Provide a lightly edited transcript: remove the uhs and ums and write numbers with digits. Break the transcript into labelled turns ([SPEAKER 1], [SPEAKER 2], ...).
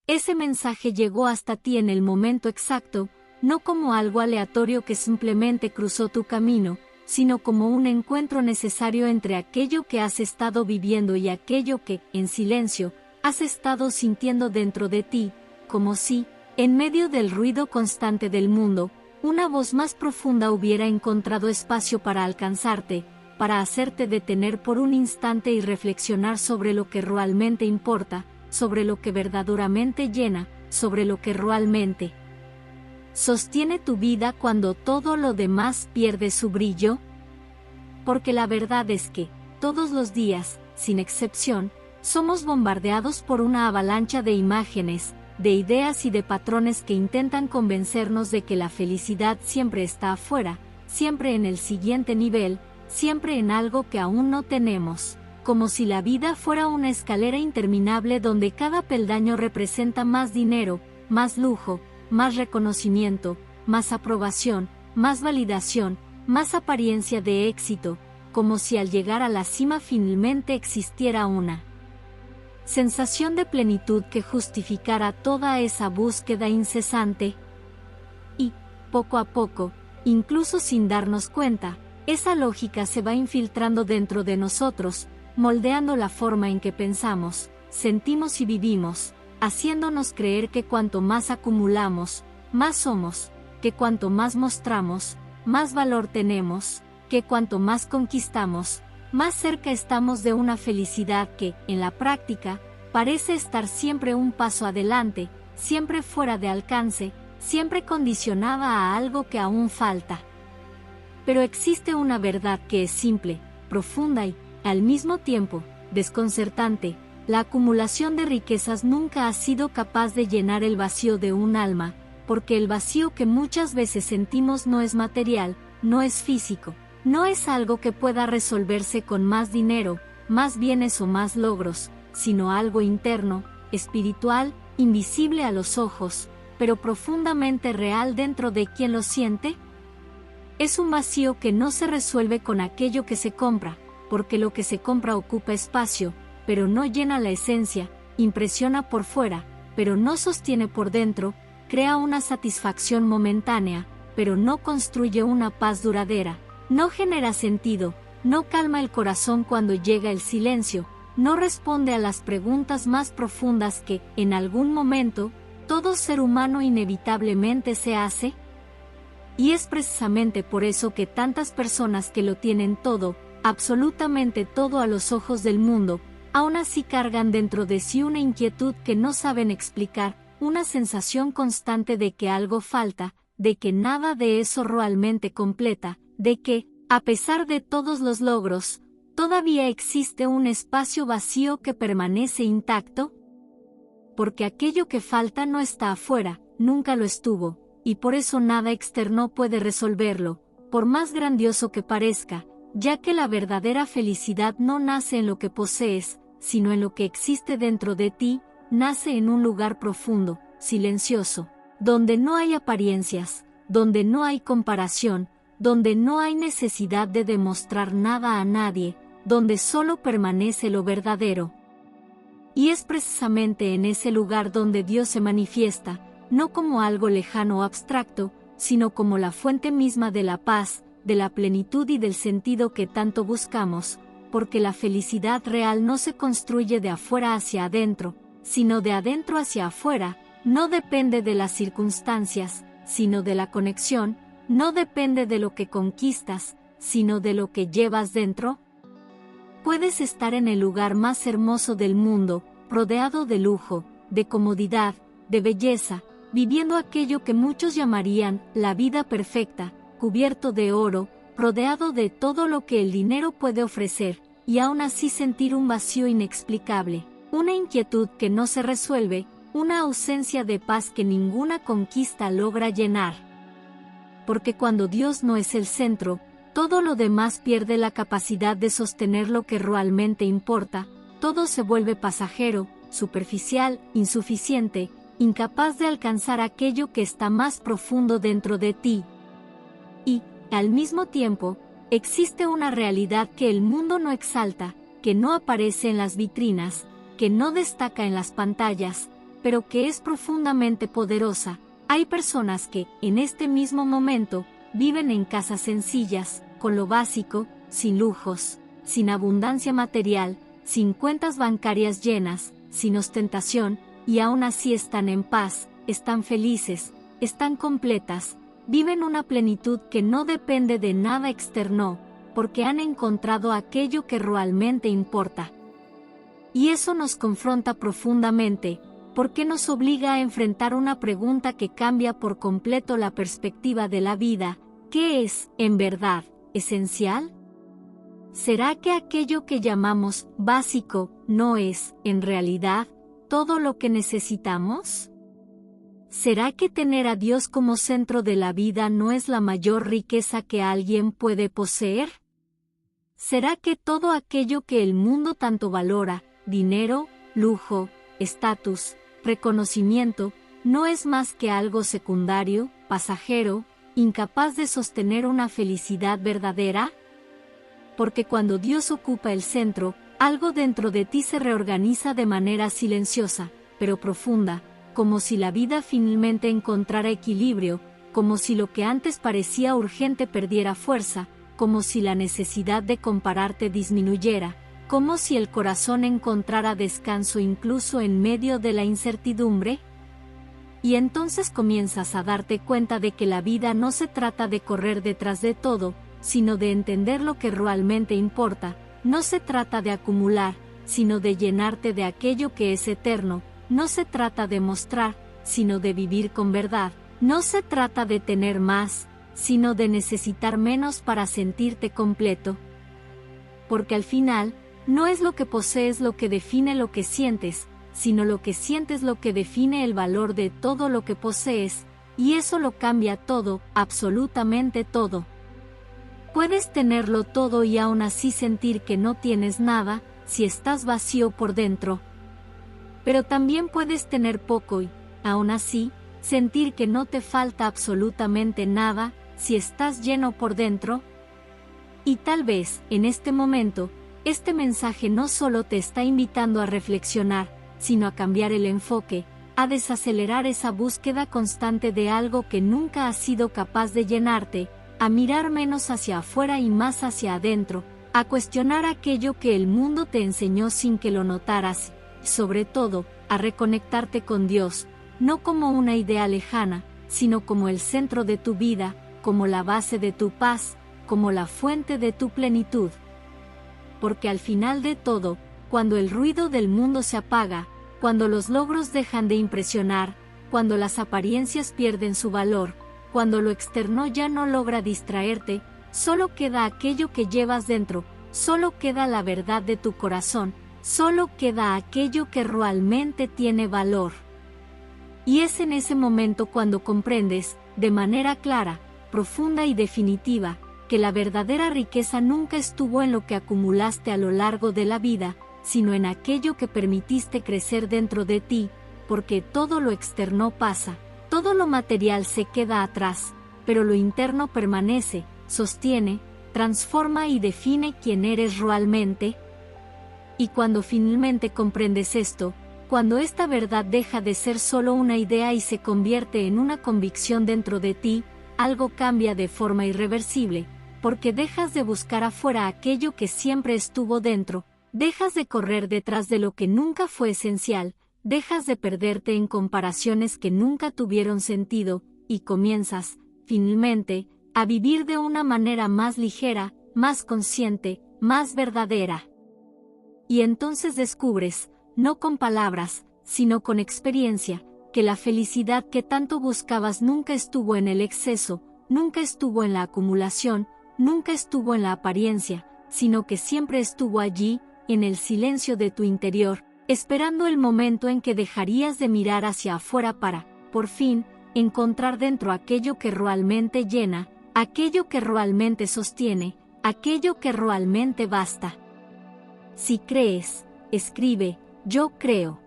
[SPEAKER 1] Ese mensaje llegó hasta ti en el momento exacto, no como algo aleatorio que simplemente cruzó tu camino, sino como un encuentro necesario entre aquello que has estado viviendo y aquello que, en silencio, has estado sintiendo dentro de ti, como si, en medio del ruido constante del mundo, una voz más profunda hubiera encontrado espacio para alcanzarte, para hacerte detener por un instante y reflexionar sobre lo que realmente importa, sobre lo que verdaderamente llena, sobre lo que realmente sostiene tu vida cuando todo lo demás pierde su brillo. Porque la verdad es que, todos los días, sin excepción, somos bombardeados por una avalancha de imágenes, de ideas y de patrones que intentan convencernos de que la felicidad siempre está afuera, siempre en el siguiente nivel, siempre en algo que aún no tenemos, como si la vida fuera una escalera interminable donde cada peldaño representa más dinero, más lujo, más reconocimiento, más aprobación, más validación, más apariencia de éxito, como si al llegar a la cima finalmente existiera una sensación de plenitud que justificara toda esa búsqueda incesante. Y, poco a poco, incluso sin darnos cuenta, esa lógica se va infiltrando dentro de nosotros, moldeando la forma en que pensamos, sentimos y vivimos, haciéndonos creer que cuanto más acumulamos, más somos, que cuanto más mostramos, más valor tenemos, que cuanto más conquistamos, más cerca estamos de una felicidad que, en la práctica, parece estar siempre un paso adelante, siempre fuera de alcance, siempre condicionada a algo que aún falta. Pero existe una verdad que es simple, profunda y, al mismo tiempo, desconcertante. La acumulación de riquezas nunca ha sido capaz de llenar el vacío de un alma, porque el vacío que muchas veces sentimos no es material, no es físico, no es algo que pueda resolverse con más dinero, más bienes o más logros, sino algo interno, espiritual, invisible a los ojos, pero profundamente real dentro de quien lo siente. Es un vacío que no se resuelve con aquello que se compra, porque lo que se compra ocupa espacio, pero no llena la esencia, impresiona por fuera, pero no sostiene por dentro, crea una satisfacción momentánea, pero no construye una paz duradera, no genera sentido, no calma el corazón cuando llega el silencio, no responde a las preguntas más profundas que, en algún momento, todo ser humano inevitablemente se hace. Y es precisamente por eso que tantas personas que lo tienen todo, absolutamente todo a los ojos del mundo, aún así cargan dentro de sí una inquietud que no saben explicar, una sensación constante de que algo falta, de que nada de eso realmente completa, de que, a pesar de todos los logros, todavía existe un espacio vacío que permanece intacto. Porque aquello que falta no está afuera, nunca lo estuvo, y por eso nada externo puede resolverlo, por más grandioso que parezca, ya que la verdadera felicidad no nace en lo que posees, sino en lo que existe dentro de ti, nace en un lugar profundo, silencioso, donde no hay apariencias, donde no hay comparación, donde no hay necesidad de demostrar nada a nadie, donde solo permanece lo verdadero. Y es precisamente en ese lugar donde Dios se manifiesta, no como algo lejano o abstracto, sino como la fuente misma de la paz, de la plenitud y del sentido que tanto buscamos, porque la felicidad real no se construye de afuera hacia adentro, sino de adentro hacia afuera, no depende de las circunstancias, sino de la conexión, no depende de lo que conquistas, sino de lo que llevas dentro. Puedes estar en el lugar más hermoso del mundo, rodeado de lujo, de comodidad, de belleza, viviendo aquello que muchos llamarían la vida perfecta, cubierto de oro, rodeado de todo lo que el dinero puede ofrecer, y aún así sentir un vacío inexplicable, una inquietud que no se resuelve, una ausencia de paz que ninguna conquista logra llenar. Porque cuando Dios no es el centro, todo lo demás pierde la capacidad de sostener lo que realmente importa, todo se vuelve pasajero, superficial, insuficiente, incapaz de alcanzar aquello que está más profundo dentro de ti. Y, al mismo tiempo, existe una realidad que el mundo no exalta, que no aparece en las vitrinas, que no destaca en las pantallas, pero que es profundamente poderosa. Hay personas que, en este mismo momento, viven en casas sencillas, con lo básico, sin lujos, sin abundancia material, sin cuentas bancarias llenas, sin ostentación, y aún así están en paz, están felices, están completas, viven una plenitud que no depende de nada externo, porque han encontrado aquello que realmente importa. Y eso nos confronta profundamente, porque nos obliga a enfrentar una pregunta que cambia por completo la perspectiva de la vida: ¿qué es, en verdad, esencial? ¿Será que aquello que llamamos básico no es, en realidad, todo lo que necesitamos? ¿Será que tener a Dios como centro de la vida no es la mayor riqueza que alguien puede poseer? ¿Será que todo aquello que el mundo tanto valora, dinero, lujo, estatus, reconocimiento, no es más que algo secundario, pasajero, incapaz de sostener una felicidad verdadera? Porque cuando Dios ocupa el centro, algo dentro de ti se reorganiza de manera silenciosa, pero profunda, como si la vida finalmente encontrara equilibrio, como si lo que antes parecía urgente perdiera fuerza, como si la necesidad de compararte disminuyera, como si el corazón encontrara descanso incluso en medio de la incertidumbre. Y entonces comienzas a darte cuenta de que la vida no se trata de correr detrás de todo, sino de entender lo que realmente importa. No se trata de acumular, sino de llenarte de aquello que es eterno. No se trata de mostrar, sino de vivir con verdad. No se trata de tener más, sino de necesitar menos para sentirte completo. Porque al final, no es lo que posees lo que define lo que sientes, sino lo que sientes lo que define el valor de todo lo que posees, y eso lo cambia todo, absolutamente todo. Puedes tenerlo todo y aún así sentir que no tienes nada, si estás vacío por dentro. Pero también puedes tener poco y, aún así, sentir que no te falta absolutamente nada, si estás lleno por dentro. Y tal vez, en este momento, este mensaje no solo te está invitando a reflexionar, sino a cambiar el enfoque, a desacelerar esa búsqueda constante de algo que nunca has sido capaz de llenarte, a mirar menos hacia afuera y más hacia adentro, a cuestionar aquello que el mundo te enseñó sin que lo notaras, y sobre todo, a reconectarte con Dios, no como una idea lejana, sino como el centro de tu vida, como la base de tu paz, como la fuente de tu plenitud. Porque al final de todo, cuando el ruido del mundo se apaga, cuando los logros dejan de impresionar, cuando las apariencias pierden su valor, cuando lo externo ya no logra distraerte, solo queda aquello que llevas dentro, solo queda la verdad de tu corazón, solo queda aquello que realmente tiene valor. Y es en ese momento cuando comprendes, de manera clara, profunda y definitiva, que la verdadera riqueza nunca estuvo en lo que acumulaste a lo largo de la vida, sino en aquello que permitiste crecer dentro de ti, porque todo lo externo pasa. Todo lo material se queda atrás, pero lo interno permanece, sostiene, transforma y define quién eres realmente. Y cuando finalmente comprendes esto, cuando esta verdad deja de ser solo una idea y se convierte en una convicción dentro de ti, algo cambia de forma irreversible, porque dejas de buscar afuera aquello que siempre estuvo dentro, dejas de correr detrás de lo que nunca fue esencial, dejas de perderte en comparaciones que nunca tuvieron sentido, y comienzas, finalmente, a vivir de una manera más ligera, más consciente, más verdadera. Y entonces descubres, no con palabras, sino con experiencia, que la felicidad que tanto buscabas nunca estuvo en el exceso, nunca estuvo en la acumulación, nunca estuvo en la apariencia, sino que siempre estuvo allí, en el silencio de tu interior, esperando el momento en que dejarías de mirar hacia afuera para, por fin, encontrar dentro aquello que realmente llena, aquello que realmente sostiene, aquello que realmente basta. Si crees, escribe, yo creo.